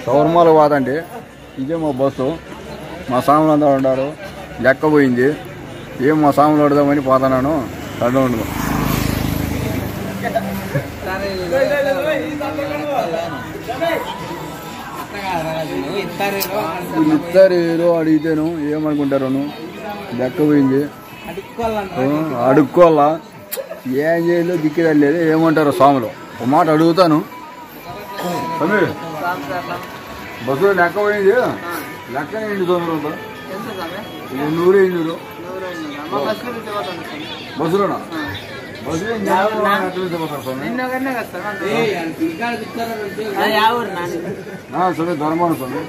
శబరిమల పోదండి. ఇదే మా బస్సు. మా సాములు అంతా ఉన్నారు. లెక్క పోయింది. ఏం మా సాములు పడదామని పోతున్నాను. రెండు ఇస్తారు ఏదో అడిగితేను ఏమనుకుంటారు. లెక్క పోయింది. అడుక్కోవాలా ఏం చేయలేదు. దిక్కేదలేదు. ఏమంటారు స్వాములు? ఒక మాట అడుగుతాను. బస్సులో లెక్క పోయింది. లెక్క ఏంటి తొందర? 100 బస్సులోనా? బస్సులో స్వామి ధర్మాన స్వామి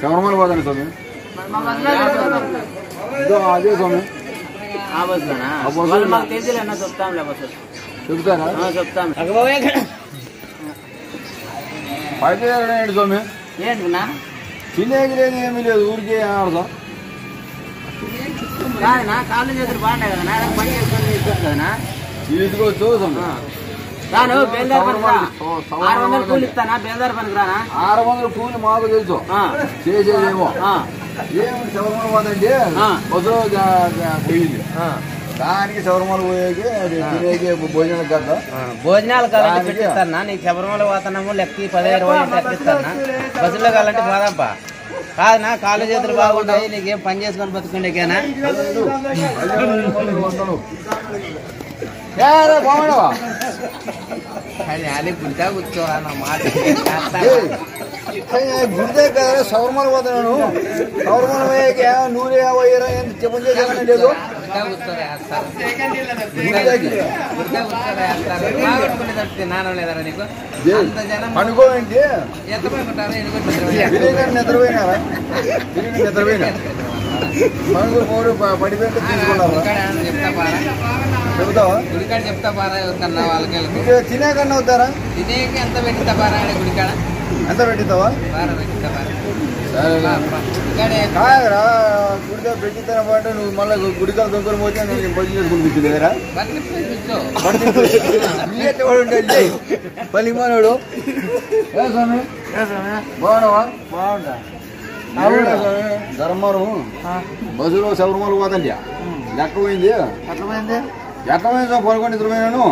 శబరిమల పోతాను స్వామి. అదే స్వామి చెప్తారా? పైకి ఏంటి స్వామి? తినేది లేదు, ఏమీ లేదు. ఊరికే ఆడదాం. కాళ్ళు చేతులు బాగుంటాయి కదా, పని చేసుకొని తీసుకోవచ్చు. 600 కూలి ఇస్తానా? బేల్దారి పనికి రానా? 600 కూలి మాకు తెలుసు. చేసేదేమో ఏమి శబరిమల పోదండి. బస్సులో పోయింది. దానికి శబరిమల పోయేకి తినేకి భోజనాలు కదా. భోజనాలు కావాలంటే పెట్టిస్తానా? నీకు శబరిమల పోతున్నాము లెక్కి 15-20 లెక్కిస్తానా? బస్సులో కావాలంటే పోదాంపా. కాదనా, కాళ్ళు చేతులు బాగుంటాయి. నీకేం పని చేసుకొని బతుకుండేకేనా? బాగుండవా? అది గుడిగా కూర్చోవాలన్న మాట. గుడిదే కదా శబరిమల పోతున్నాను. శబరిమల పోయాక 150 ఎంత చెప్పని చేసామని లేదు. నాన్న లేదరా నీకు? అనుకోండి. ఎంతమంటారు? నిద్రపోయినారా? నిద్రపోయినా పడిపోయి తీసుకున్నారా? చెబుతావా? గుడికాడ చెప్తా పారా. ఎవరికన్నా వాళ్ళకి తినేకన్నా అవుతారా? తినేకి ఎంత పెట్టిస్తా పారా? గుడికాడ ఎంత పెట్టిస్తావా? కాదురా, గుడిగా పెట్టిస్తారా పాటు నువ్వు మళ్ళీ గుడికాల దొంగలు పోతే నేను పని చేసుకుని కూర్చులేరా? పల్లిమానోడు స్వామి బాగున్నావా? బాగుంటా. ధర్మారం బస్సులో శబరిమల పోతండి. లెక్క పోయింది. ఎట్లా పోయింది? ఎట్లా పోయింది? పడుకొని నిద్రపోయినాను.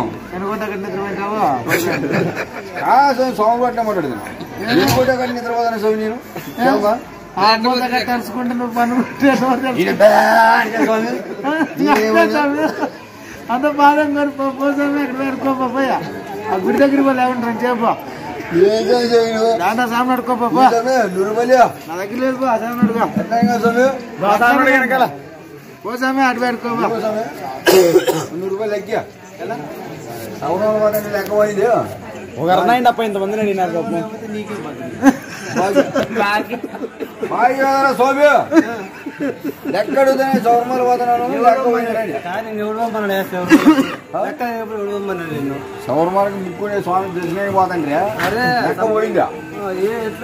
సోమ పట్టిన మాట్లాడుతున్నా. ఎనుకోట కట్టి నిద్రపోతాను స్వామి నేను. తెలుసుకుంటే నువ్వు పని అంత బాధం పోయా. ఆ గుడి దగ్గర వాళ్ళు ఏమంటారు చెప్పు. దాంట్లో సామాన్ అడుకోపా. నా దగ్గర లేదు. సామాన్ అడుకో. పోసామే అటు పెట్టుకోపా. 100 రూపాయలు లెక్క. లెక్క పోయింది. ఒక అర్థమైంది అప్ప. ఇంతమంది అడిగినారు. స్వామి లెక్కడుతానే శబరిమల పోతున్నాను. శబరిమలకి ముక్కునే స్వామి దర్శనానికి పోతాండి. లెక్క పోయిందా?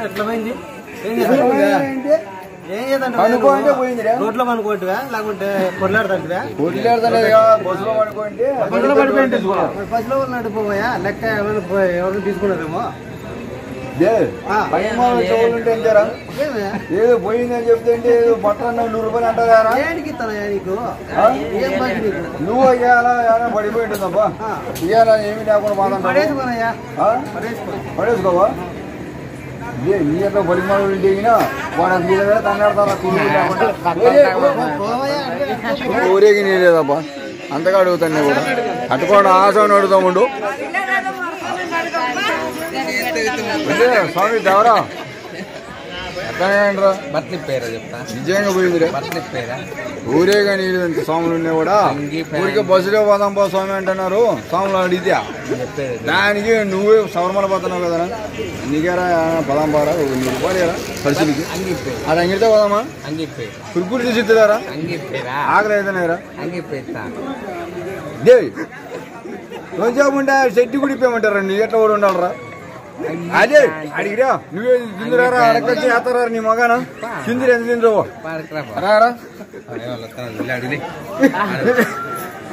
ఎట్లా పోయింది? అనుకోండి పోయింది. రోడ్లో అనుకోవట్వా లేకుంటే కొట్లాడుతుంటా? కొట్లాడుతుండేదిగా. బస్సులో అనుకోండి. బస్సులో పడిపోయింది. బస్సులో వాళ్ళు నడిపోయా లెక్క ఎవరిని తీసుకున్నారేమో. చెవులుంటే ఎంతారా? ఏదో పోయిందని చెప్తే ఏదో బట్టలు 100 రూపాయలు అంటారా? నీకు నువ్వు ఇవాళ పడిపోయి ఉంటుందబ్బా. ఇవాళ ఏమి లేకుండా బాధ పడేసుకోవా? నీ యొక్క పడిమాలు ఉంటేగినా వాడు తన్నాడతారా? ఊరేగి నీ లేదబ్బా. అంతగా అడుగుతాను కూడా. అట్టుకోండి ఆశని అడుగుతాముండు. స్వామి దేవరా ఎట్లా బట్లి పేరా చెప్తా. నిజంగా పోయిందిరా. బట్లి పేరా ఊరేగా నీళ్ళు ఎంత స్వాములు ఉన్నాయి కూడా. ఊరికే బస్సులో పోదాం పో స్వామి అంటున్నారు. స్వాములు అడిగితే దానికి నువ్వే శబరిమల పోతున్నావు కదా. నీకేరా పదాం పారా 100 రూపాయలు ఖర్చులకి. అది అంగితే పోదామా? కుర్కూరు తీసిద్దారా? ఆకలి అయితేనేరా? దేవి కొంచెం ఉంటే చెట్టు కూడా ఇప్పేయమంటారా? నీ ఎట్లా కూడా ఉండాలరా? అదే అడిగిరా. నువ్వే తిందురారా? అడగచ్చి చేస్తారా నీ మగాన? తిందిరు ఎంత తిందురావో రారా?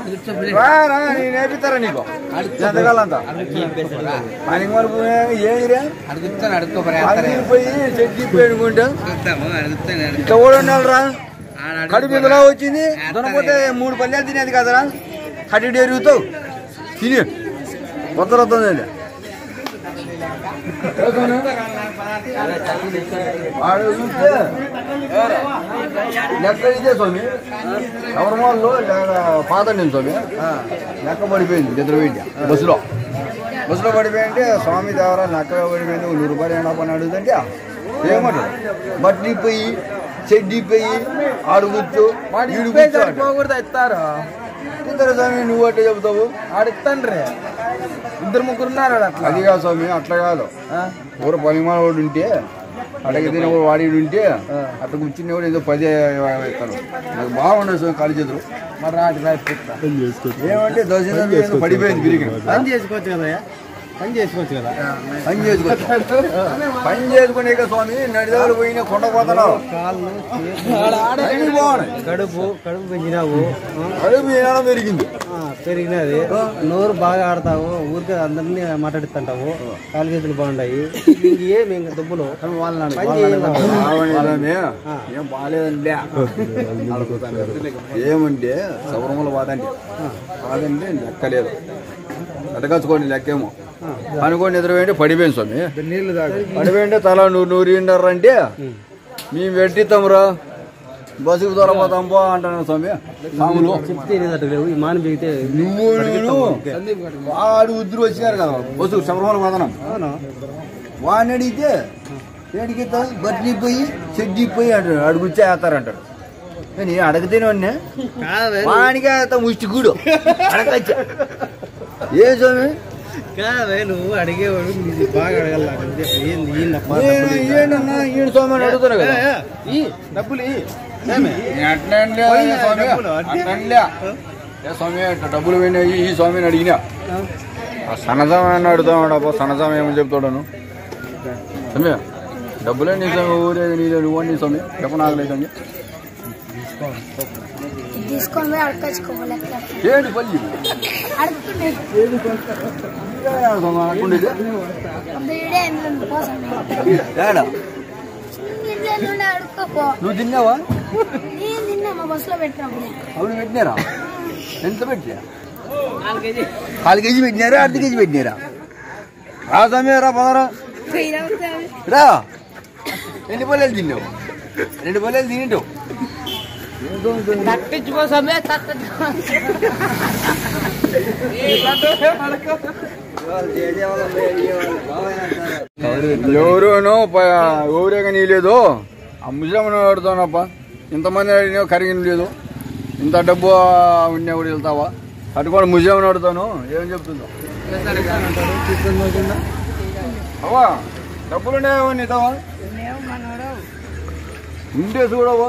నేను నేర్పిస్తారా నీకు ఎంతకాలంతా పనికి వరకు ఏమిరా పోయి చెట్టు పెట్టుకుంటా ఇట్లా కూడా ఉండాలి రా కడుపు ఇందులో వచ్చింది దొనపోతే 3 పల్లెలు తినేది కదరా కట్టి ఎరుగుతావు తిని కొత్త వస్తుందండి వాడు చూస్తే లెక్క ఇదే స్వామి శబరిమలలో పాత నేను స్వామి లెక్క పడిపోయింది నిద్రపోయింది బస్సులో పడిపోయింటే స్వామి దేవరా లెక్క పడిపోయింది 100 రూపాయలు ఏమన్నా పని అడుగుతుంటే ఏమంటారు బట్టలు ఇప్పోయి చెడ్డి ఇప్పోయి ఆడుగుచ్చు ఇస్తారు స్వామి నువ్వు అంటే చెబుతావు ఆడిస్తాను 2-3 ఉన్నారు అది కాదు స్వామి అట్లా కాదు ఊరు పనిమాల వాడు ఉంటే అడగ తిన వాడి ఉంటే అట్లా కూర్చుని కూడా ఏదో 10 ఇస్తాను నాకు బాగుండదు స్వామి కాలి చేతులు మరి ఏమంటే దర్శనం పడిపోయింది తిరిగి పని చేసుకోవచ్చు కదా పని చేసుకునే స్వామి నడిదాలు పోయిన కొండ పోతున్నావు కడుపు పెంచినావు కడుపు ఏనాడో పెరిగినది నోరు బాగా ఆడతావు ఊరికే అందరినీ మాట్లాడుతుంటావు కాలు చేతులు బాగుంటాయి ఏమి దుబ్బులు ఏం బాగాలేదండి ఏమంటే శబరిమల వాదండి లెక్కలేదు అడగచ్చుకోండి లెక్కేమో అనుకోండి నిద్రపోయింటే పడిపోయింది స్వామి నీళ్ళు పడిపోయింటే తల 100 అంటే మేము పెట్టిస్తామురా బస్సుకు దొరపోతాం పో అంటాను స్వామి సాములు నువ్వు వాడు ఉద్దురు వచ్చినారు కదా బస్సు శబరిమల వదనం వాడిని అడిగితే ఏడికి బట్టలు పోయి చెడ్డి పోయి అంటాడు అడుగుచ్చే వేస్తారంటాడు నేను అడగతేనే వాడికి ముష్టి గూడు అడగచ్చా ఏ స్వామి నువ్వు అడిగేవాడు బాగా అడగల స్వామి అడుగుతున్నా కదా డబ్బులు స్వామి డబ్బులు పోయినాయి ఈ స్వామిని అడిగినా సన్నజామని అడుగుతాడు సన్నజామ ఏమని చెప్తాడాను స్వామి డబ్బులే నీ స్వామి ఊరే నీళ్ళు నువ్వు నీ స్వామి చెప్పనాగలేదండి ఏంటి పల్లి నువ్వు తిన్నావా అవును పెట్టినారా ఎంత పెట్టినా 4 కేజీ పెట్టినారా 1/2 కేజీ పెట్టినారా రా సమయ రా పదరా రా 2 పల్లెలు తిన్నావు 2 పల్లెలు తింటావు ఎవరునో ఊరేగా నీ లేదు ఆ ముసలమ్మని అడుగుతానప్ప ఇంతమంది అడిగినా కరిగిన లేదు ఇంత డబ్బు ఉన్నా కూడా వెళ్తావా అటుకోండి ముసలమ్మని అడుగుతాను ఏం చెప్తుందో అవా డబ్బులు ఉన్నాయా నీతావా ఉంటే చూడవా